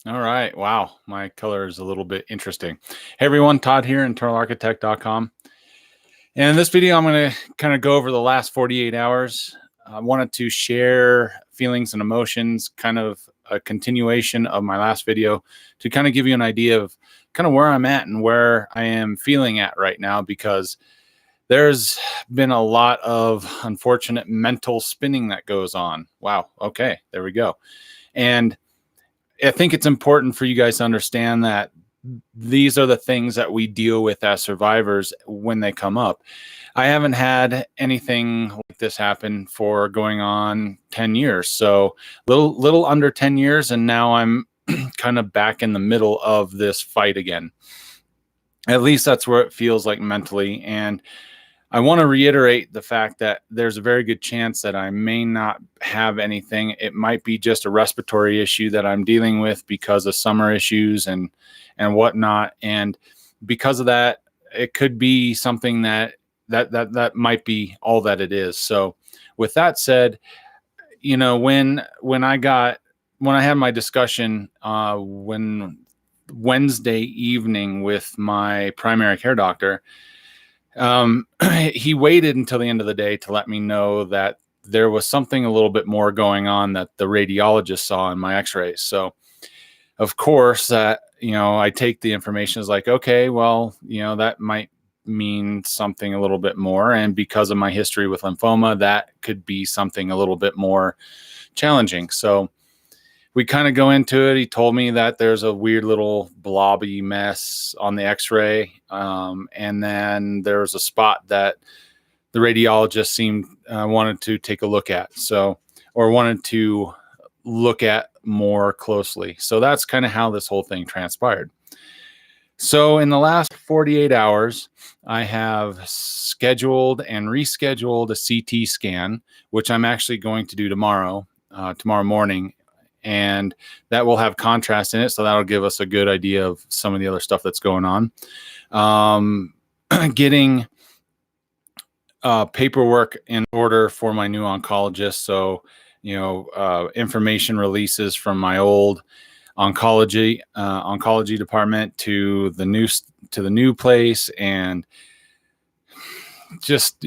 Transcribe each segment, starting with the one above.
All right. Wow. My color is a little bit interesting. Hey everyone, Todd here, internalarchitect.com. And in this video, I'm going to kind of go over the last 48 hours. I wanted to share feelings and emotions, kind of a continuation of my last video to kind of give you an idea of kind of where I'm at and where I am feeling at right now, because there's been a lot of unfortunate mental spinning that goes on. Wow. Okay. There we go. And I think it's important for you guys to understand that these are the things that we deal with as survivors when they come up. I haven't had anything like this happen for going on 10 years. So little under 10 years. And now I'm kind of back in the middle of this fight again. At least that's where it feels like mentally. And I want to reiterate the fact that there's a very good chance that I may not have anything. It might be just a respiratory issue that I'm dealing with because of summer issues and whatnot. And because of that, it could be something that might be all that it is. So with that said, you know, when I had my discussion when Wednesday evening with my primary care doctor, he waited until the end of the day to let me know that there was something a little bit more going on that the radiologist saw in my x-rays. So of course I take the information as like, okay, well, that might mean something a little bit more. And because of my history with lymphoma, that could be something a little bit more challenging. So we kind of go into it. He told me that there's a weird little blobby mess on the x-ray. And then there's a spot that the radiologist seemed wanted to take a look at. Or wanted to look at more closely. So that's kind of how this whole thing transpired. So in the last 48 hours, I have scheduled and rescheduled a CT scan, which I'm actually going to do tomorrow morning. And that will have contrast in it. So that'll give us a good idea of some of the other stuff that's going on. Getting paperwork in order for my new oncologist. So, information releases from my old oncology department to the new place, and just,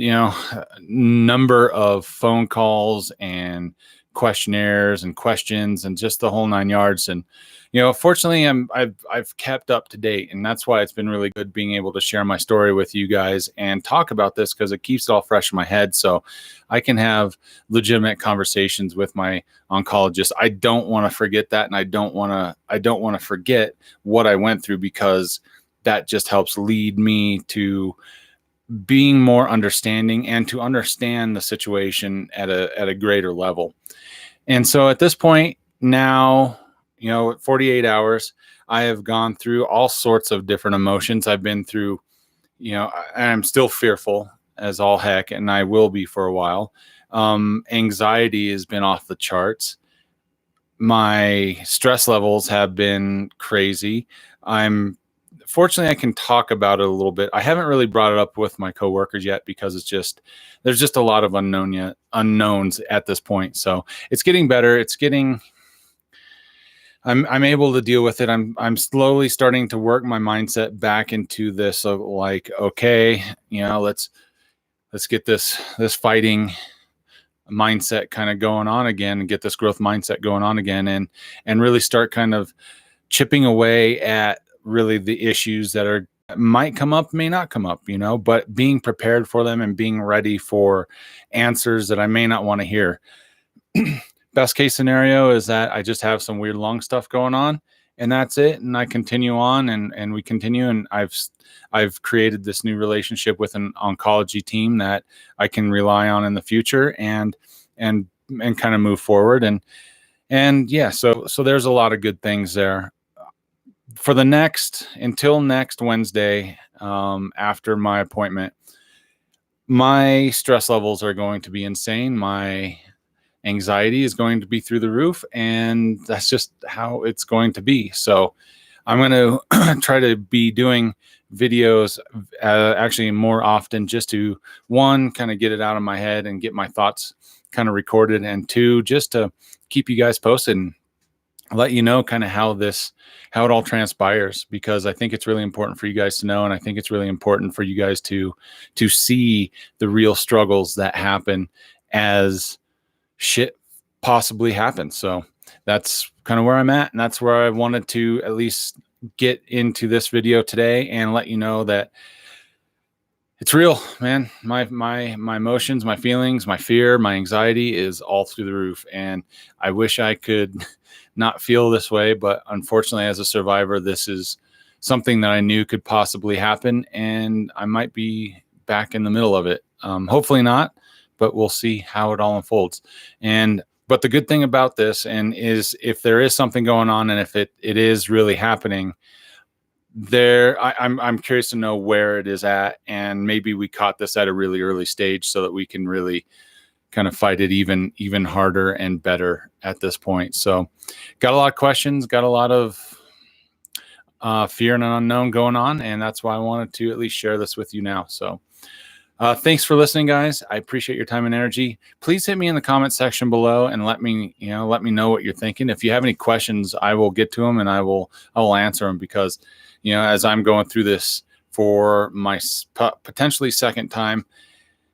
number of phone calls and questionnaires and questions and just the whole 9 yards. And fortunately I've kept up to date, and that's why it's been really good being able to share my story with you guys and talk about this, because it keeps it all fresh in my head so I can have legitimate conversations with my oncologist. I don't want to forget that, and I don't want to forget what I went through, because that just helps lead me to being more understanding and to understand the situation at a greater level. And so at this point now, 48 hours, I have gone through all sorts of different emotions. I've been through, I'm still fearful as all heck, and I will be for a while. Anxiety has been off the charts. My stress levels have been crazy. Fortunately, I can talk about it a little bit. I haven't really brought it up with my coworkers yet, because there's just a lot of unknowns at this point. So it's getting better. I'm able to deal with it. I'm slowly starting to work my mindset back into this of like, okay, let's get this fighting mindset kind of going on again, and get this growth mindset going on again, and really start kind of chipping away at really the issues that might come up, may not come up, but being prepared for them and being ready for answers that I may not want to hear. Best case scenario is that I just have some weird lung stuff going on, and that's it. And I continue on, and we continue. And I've created this new relationship with an oncology team that I can rely on in the future, and kind of move forward. And yeah, so there's a lot of good things there. Until next Wednesday, after my appointment, my stress levels are going to be insane. My anxiety is going to be through the roof, and that's just how it's going to be. So I'm going to try to be doing videos actually more often, just to, one, kind of get it out of my head and get my thoughts kind of recorded, and two, just to keep you guys posted let you know kind of how it all transpires, because I think it's really important for you guys to know. And I think it's really important for you guys to see the real struggles that happen as shit possibly happens. So that's kind of where I'm at. And that's where I wanted to at least get into this video today and let you know that it's real, man. My emotions, my feelings, my fear, my anxiety is all through the roof. And I wish I could not feel this way, but unfortunately, as a survivor, this is something that I knew could possibly happen, and I might be back in the middle of it. Hopefully not, but we'll see how it all unfolds. But the good thing about this, and is if there is something going on, and if it is really happening, I'm curious to know where it is at, and maybe we caught this at a really early stage so that we can really kind of fight it even harder and better at this point. So got a lot of questions, got a lot of fear and an unknown going on, and that's why I wanted to at least share this with you now. So thanks for listening, guys. I appreciate your time and energy. Please hit me in the comment section below and let me know what you're thinking. If you have any questions, I will get to them, and I will answer them, because as I'm going through this for my potentially second time,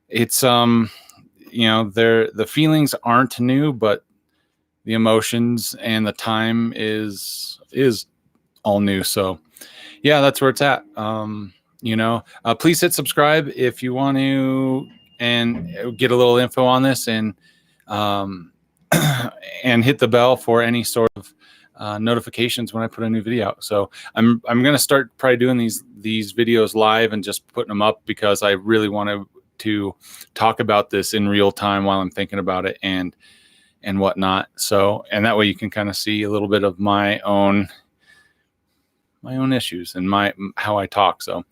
it's the feelings aren't new, but the emotions and the time is all new. So yeah, that's where it's at. Please hit subscribe if you want to and get a little info on this, and and hit the bell for any sort of notifications when I put a new video out. So I'm going to start probably doing these videos live and just putting them up, because I really want to talk about this in real time while I'm thinking about it and whatnot. So, and that way you can kind of see a little bit of my own issues and how I talk. So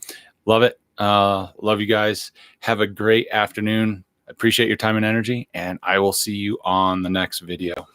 love it. Love you guys. Have a great afternoon. Appreciate your time and energy, and I will see you on the next video.